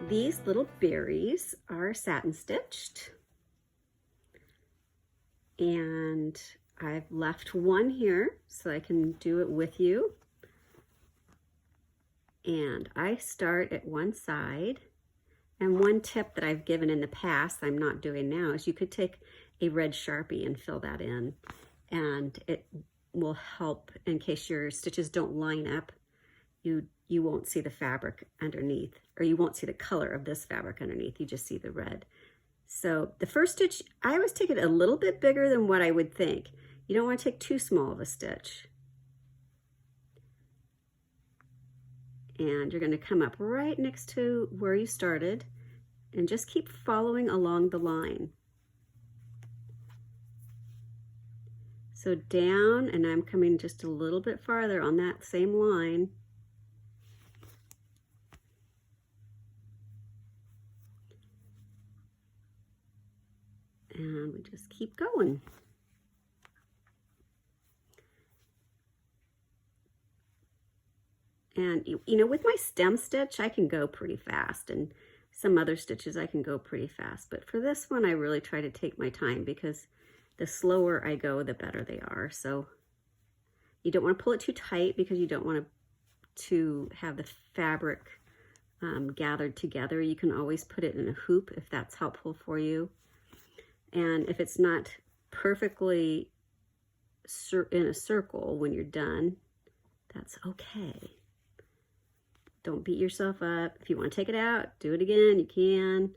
These little berries are satin stitched, and I've left one here so I can do it with you. And I start at one side, and one tip that I've given in the past, I'm not doing now, is you could take a red Sharpie and fill that in, and it will help in case your stitches don't line up. You won't see the fabric underneath, or you won't see the color of this fabric underneath. You just see the red. So the first stitch, I always take it a little bit bigger than what I would think. You don't want to take too small of a stitch. And you're going to come up right next to where you started and just keep following along the line. So down, and I'm coming just a little bit farther on that same line. And we just keep going. And you know, with my stem stitch, I can go pretty fast, and some other stitches I can go pretty fast. But for this one, I really try to take my time, because the slower I go, the better they are. So you don't want to pull it too tight, because you don't want to have the fabric gathered together. You can always put it in a hoop if that's helpful for you. And if it's not perfectly in a circle when you're done, that's okay. Don't beat yourself up. If you want to take it out, do it again, you can.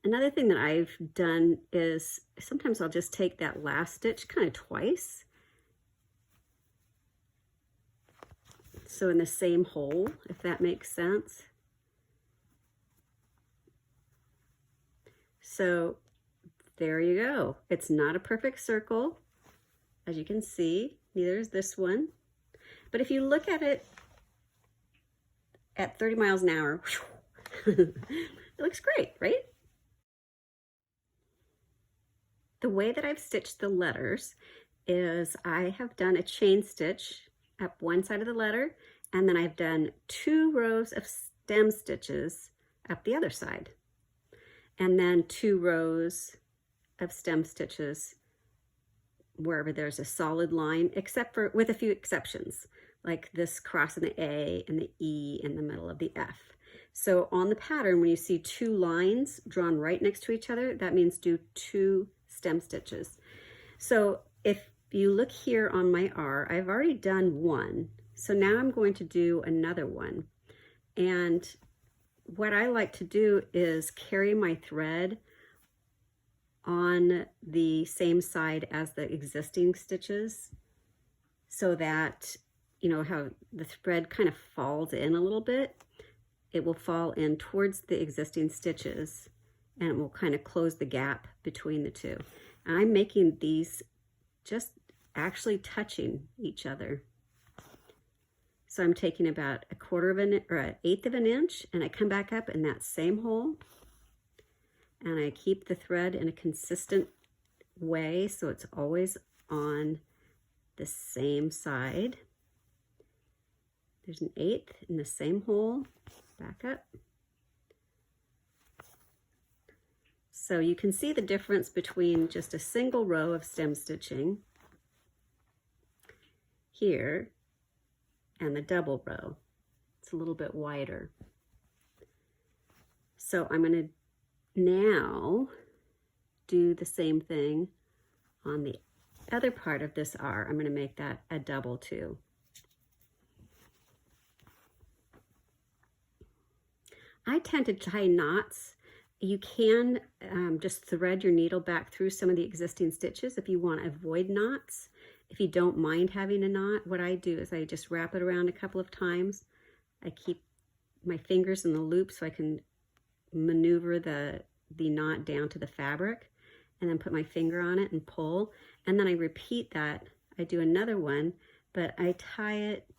Another thing that I've done is sometimes I'll just take that last stitch kind of twice. So in the same hole, if that makes sense. So there you go. It's not a perfect circle, as you can see, neither is this one. But if you look at it at 30 miles an hour, it looks great, right? The way that I've stitched the letters is I have done a chain stitch up one side of the letter, and then I've done 2 rows of stem stitches up the other side, and then 2 rows of stem stitches wherever there's a solid line, except for, with a few exceptions, like this cross in the A and the E in the middle of the F. So on the pattern, when you see 2 lines drawn right next to each other, that means do 2 stem stitches. So if you look here on my R, I've already done 1. So now I'm going to do another one. And what I like to do is carry my thread on the same side as the existing stitches, so that, you know, how the thread kind of falls in a little bit. It will fall in towards the existing stitches, and it will kind of close the gap between the two. And I'm making these just actually touching each other. So I'm taking about 1/4 of an or 1/8 of an inch, and I come back up in that same hole, and I keep the thread in a consistent way so it's always on the same side. There's an 1/8 in the same hole, back up. So you can see the difference between just a single row of stem stitching here and the double row. It's a little bit wider. So I'm going to now do the same thing on the other part of this R. I'm going to make that a double too. I tend to tie knots. You can just thread your needle back through some of the existing stitches if you want to avoid knots. If you don't mind having a knot, what I do is I just wrap it around a couple of times. I keep my fingers in the loop so I can maneuver the knot down to the fabric, and then put my finger on it and pull. And then I repeat that. I do another one, but I tie it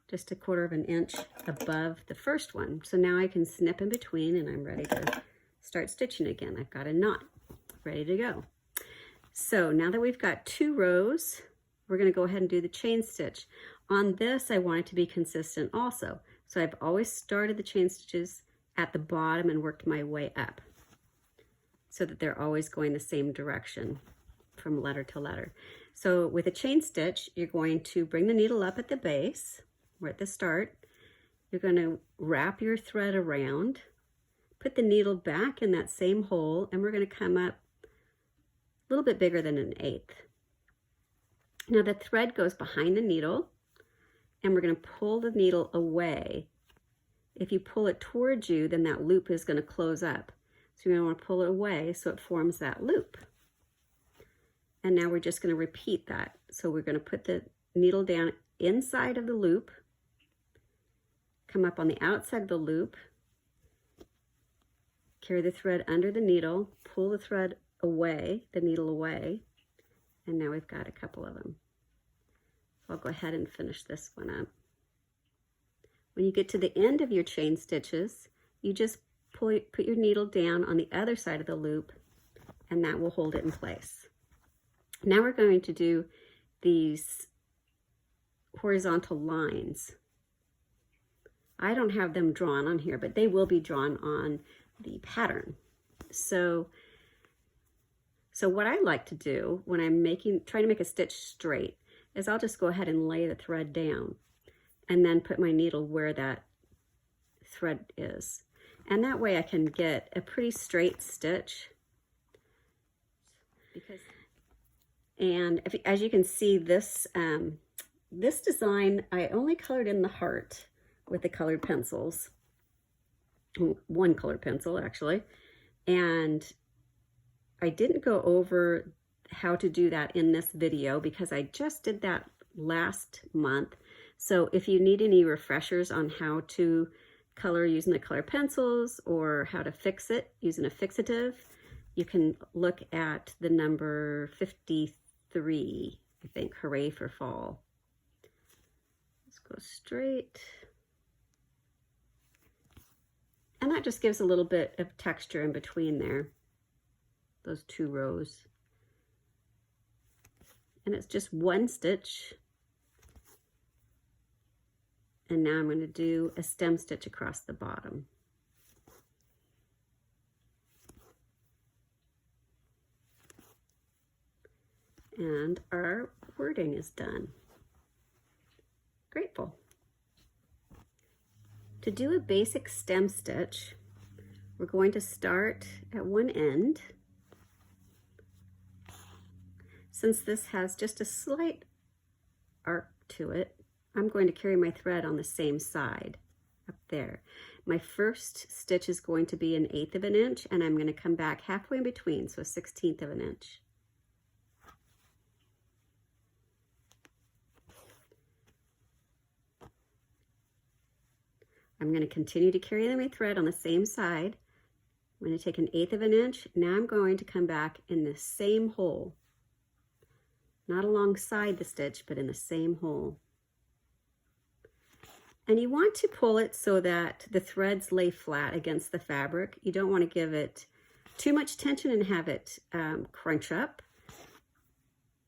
just 1/4 of an inch above the first one. So now I can snip in between, and I'm ready to start stitching again. I've got a knot ready to go. So now that we've got 2 rows, we're going to go ahead and do the chain stitch. On this, I want it to be consistent also. So I've always started the chain stitches at the bottom and worked my way up so that they're always going the same direction from letter to letter. So with a chain stitch, you're going to bring the needle up at the base, or at the start. You're going to wrap your thread around, put the needle back in that same hole, and we're going to come up a little bit bigger than an eighth. Now the thread goes behind the needle, and we're going to pull the needle away. If you pull it towards you, then that loop is going to close up. So you're going to want to pull it away so it forms that loop. And now we're just going to repeat that. So we're going to put the needle down inside of the loop, come up on the outside of the loop, carry the thread under the needle, pull the thread away, the needle away, and now we've got a couple of them. So I'll go ahead and finish this one up. When you get to the end of your chain stitches, you just put your needle down on the other side of the loop, and that will hold it in place. Now we're going to do these horizontal lines. I don't have them drawn on here, but they will be drawn on the pattern. So what I like to do when I'm trying to make a stitch straight is I'll just go ahead and lay the thread down and then put my needle where that thread is. And that way I can get a pretty straight stitch. As you can see, this design, I only colored in the heart with the colored pencils. One colored pencil, actually. And I didn't go over how to do that in this video because I just did that last month. So if you need any refreshers on how to color using the colored pencils or how to fix it using a fixative, you can look at the number 53, I think, Hooray for Fall. Let's go straight. And that just gives a little bit of texture in between there, those two rows. And it's just one stitch. And now I'm going to do a stem stitch across the bottom. And our wording is done. Grateful. To do a basic stem stitch, we're going to start at one end. Since this has just a slight arc to it, I'm going to carry my thread on the same side up there. My first stitch is going to be 1/8 of an inch, and I'm going to come back halfway in between, so 1/16 of an inch. I'm going to continue to carry my thread on the same side. I'm going to take 1/8 of an inch. Now I'm going to come back in the same hole. Not alongside the stitch, but in the same hole. And you want to pull it so that the threads lay flat against the fabric. You don't want to give it too much tension and have it crunch up,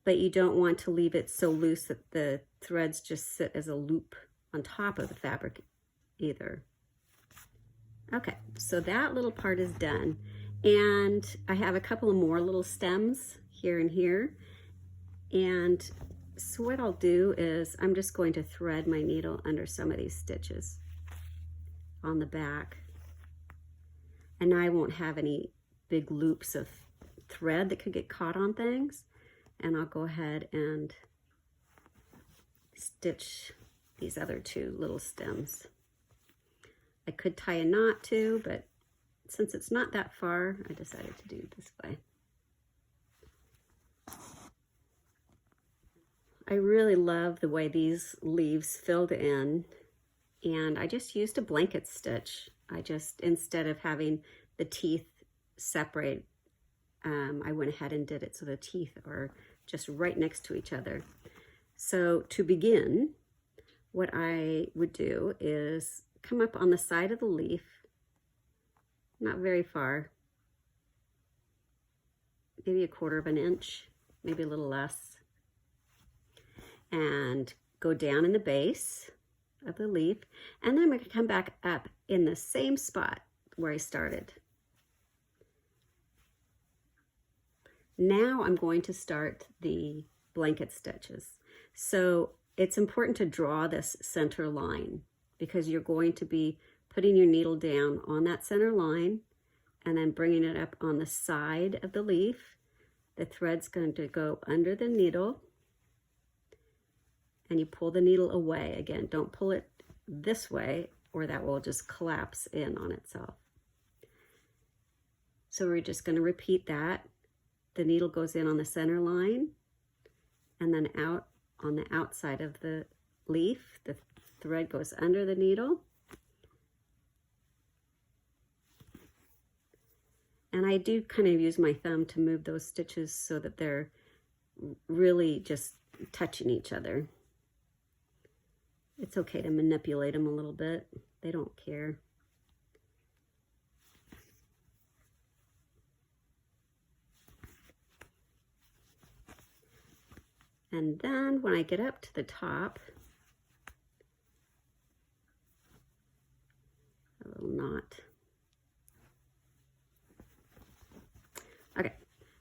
but you don't want to leave it so loose that the threads just sit as a loop on top of the fabric either. Okay, so that little part is done. And I have a couple of more little stems here and here. And so what I'll do is I'm just going to thread my needle under some of these stitches on the back. And I won't have any big loops of thread that could get caught on things. And I'll go ahead and stitch these other two little stems. I could tie a knot too, but since it's not that far, I decided to do it this way. I really love the way these leaves filled in, and I just used a blanket stitch. Instead of having the teeth separate, I went ahead and did it so the teeth are just right next to each other. So to begin, what I would do is come up on the side of the leaf, not very far, maybe 1/4 of an inch, maybe a little less, and go down in the base of the leaf, and then I'm going to come back up in the same spot where I started. Now I'm going to start the blanket stitches. So it's important to draw this center line because you're going to be putting your needle down on that center line and then bringing it up on the side of the leaf. The thread's going to go under the needle and you pull the needle away. Again, don't pull it this way or that will just collapse in on itself. So we're just going to repeat that. The needle goes in on the center line and then out on the outside of the leaf. The thread goes under the needle. And I do kind of use my thumb to move those stitches so that they're really just touching each other. It's okay to manipulate them a little bit. They don't care. And then when I get up to the top, a little knot. Okay,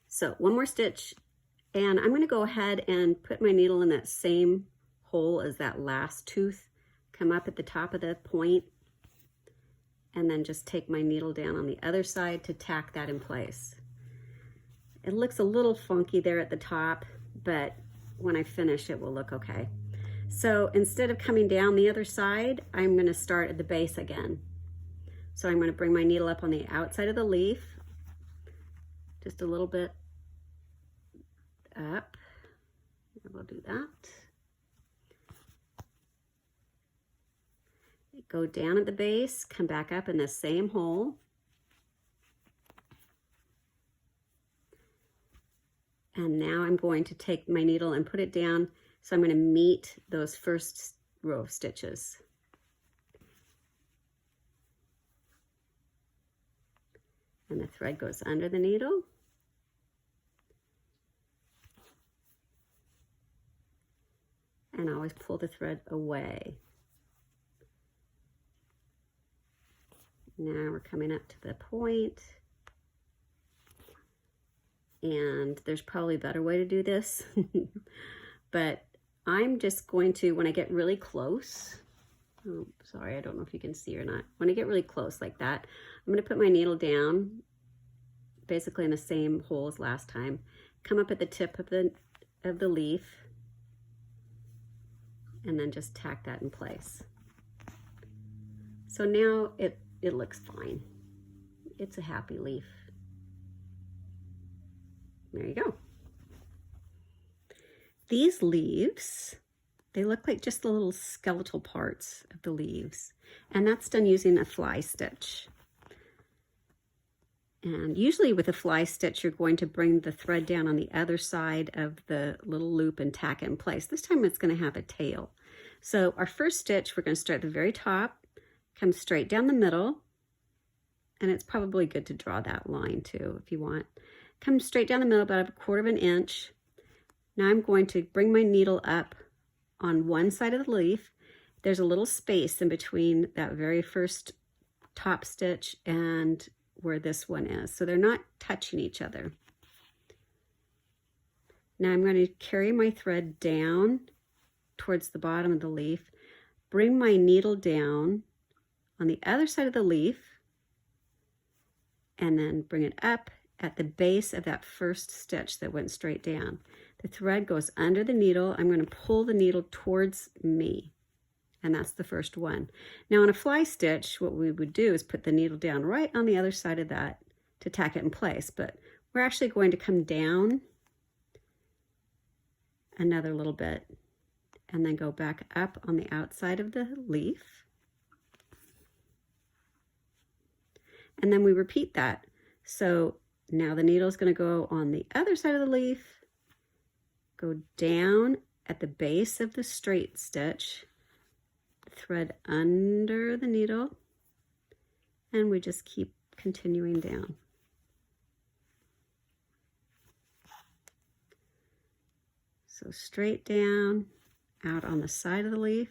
so one more stitch, and I'm going to go ahead and put my needle in that same hole as that last tooth, come up at the top of the point, and then just take my needle down on the other side to tack that in place. It looks a little funky there at the top, but when I finish it will look okay. So instead of coming down the other side, I'm going to start at the base again. So I'm going to bring my needle up on the outside of the leaf, just a little bit up. We'll do that. Go down at the base, come back up in the same hole. And now I'm going to take my needle and put it down. So I'm going to meet those first row of stitches. And the thread goes under the needle. And always pull the thread away. Now we're coming up to the point. And there's probably a better way to do this. But I'm just going to, when I get really close, oh, sorry, I don't know if you can see or not. When I get really close like that, I'm going to put my needle down, basically in the same hole as last time. Come up at the tip of the leaf, and then just tack that in place. So now it looks fine. It's a happy leaf. There you go. These leaves, they look like just the little skeletal parts of the leaves, and that's done using a fly stitch. And usually with a fly stitch, you're going to bring the thread down on the other side of the little loop and tack it in place. This time it's going to have a tail. So our first stitch, we're going to start at the very top, come straight down the middle, and it's probably good to draw that line too if you want. Come straight down the middle, about 1/4 inch. Now I'm going to bring my needle up on one side of the leaf. There's a little space in between that very first top stitch and where this one is. So they're not touching each other. Now I'm going to carry my thread down towards the bottom of the leaf, bring my needle down on the other side of the leaf, and then bring it up at the base of that first stitch that went straight down. The thread goes under the needle. I'm going to pull the needle towards me, and that's the first one. Now on a fly stitch, what we would do is put the needle down right on the other side of that to tack it in place, but we're actually going to come down another little bit and then go back up on the outside of the leaf. And then we repeat that. So now the needle is going to go on the other side of the leaf, go down at the base of the straight stitch, thread under the needle, and we just keep continuing down. So straight down, out on the side of the leaf,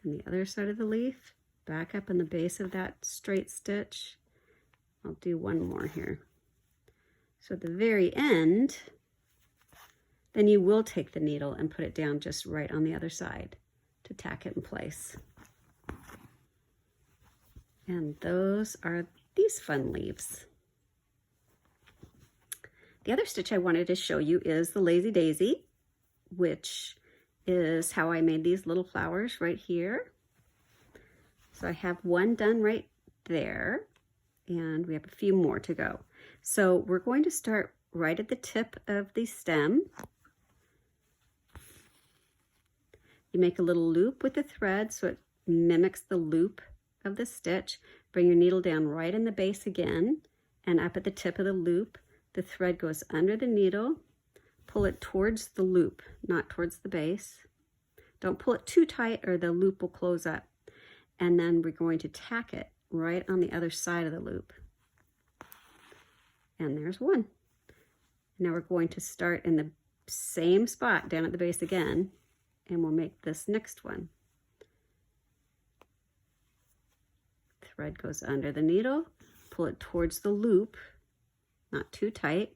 And the other side of the leaf, back up in the base of that straight stitch. I'll do one more here. So at the very end, then you will take the needle and put it down just right on the other side to tack it in place. And those are these fun leaves. The other stitch I wanted to show you is the Lazy Daisy, which is how I made these little flowers right here. So I have one done right there, and we have a few more to go. So we're going to start right at the tip of the stem. You make a little loop with the thread so it mimics the loop of the stitch. Bring your needle down right in the base again, and up at the tip of the loop, the thread goes under the needle. Pull it towards the loop, not towards the base. Don't pull it too tight or the loop will close up. And then we're going to tack it right on the other side of the loop. And there's one. Now we're going to start in the same spot down at the base again, and we'll make this next one. Thread goes under the needle, pull it towards the loop, not too tight,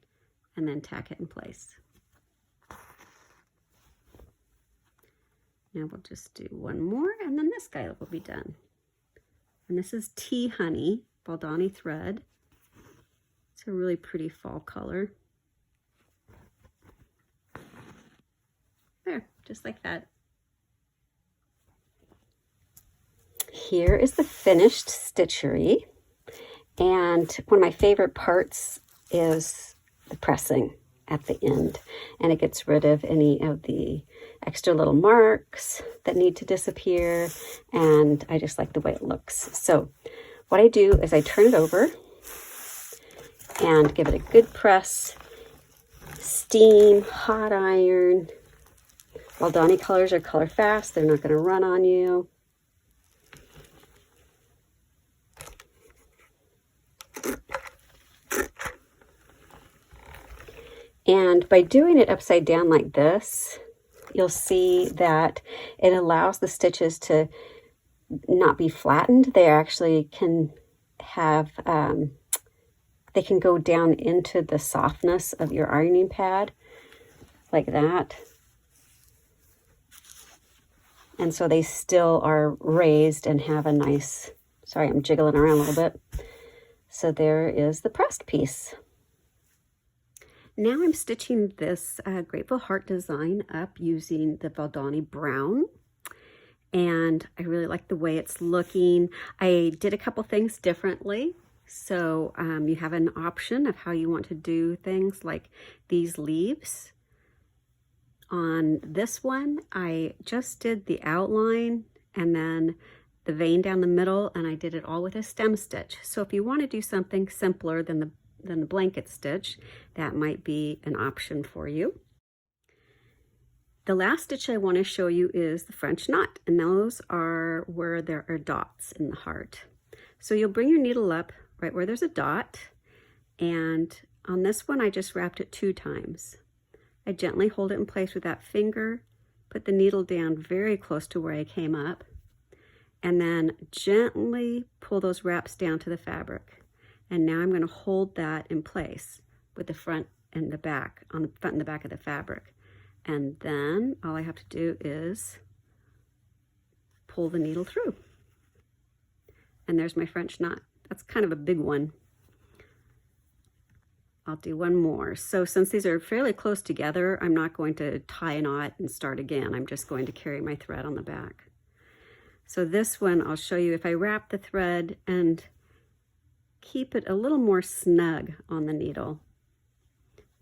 and then tack it in place. Now we'll just do one more, and then this guy will be done. And this is Tea Honey Baldani thread. It's a really pretty fall color. There, just like that. Here is the finished stitchery. And one of my favorite parts is the pressing at the end. And it gets rid of any of the extra little marks that need to disappear. And I just like the way it looks. So what I do is I turn it over and give it a good press. Steam, hot iron. Baldani colors are color fast. They're not going to run on you. And by doing it upside down like this, you'll see that it allows the stitches to not be flattened. They actually can have, they can go down into the softness of your ironing pad like that. And so they still are raised and have a nice, sorry, I'm jiggling around a little bit. So there is the pressed piece. Now I'm stitching this Grateful Heart design up using the Baldani Brown. And I really like the way it's looking. I did a couple things differently. So you have an option of how you want to do things like these leaves. On this one, I just did the outline and then the vein down the middle, and I did it all with a stem stitch. So if you want to do something simpler than the blanket stitch, that might be an option for you. The last stitch I want to show you is the French knot, and those are where there are dots in the heart. So you'll bring your needle up right where there's a dot, and on this one I just wrapped it 2 times. I gently hold it in place with that finger, put the needle down very close to where I came up, and then gently pull those wraps down to the fabric. And now I'm going to hold that in place with the front and the back, on the front and the back of the fabric. And then all I have to do is pull the needle through. And there's my French knot. That's kind of a big one. I'll do one more. So since these are fairly close together, I'm not going to tie a knot and start again. I'm just going to carry my thread on the back. So this one, I'll show you if I wrap the thread and keep it a little more snug on the needle.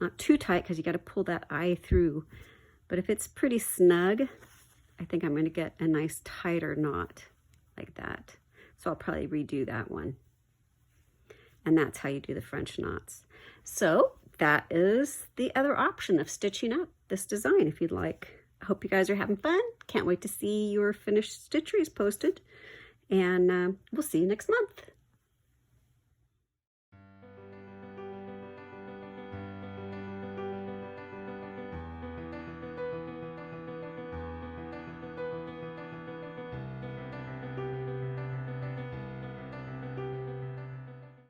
Not too tight because you got to pull that eye through. But if it's pretty snug, I think I'm going to get a nice tighter knot like that. So I'll probably redo that one. And that's how you do the French knots. So that is the other option of stitching up this design if you'd like. I hope you guys are having fun. Can't wait to see your finished stitcheries posted. And we'll see you next month.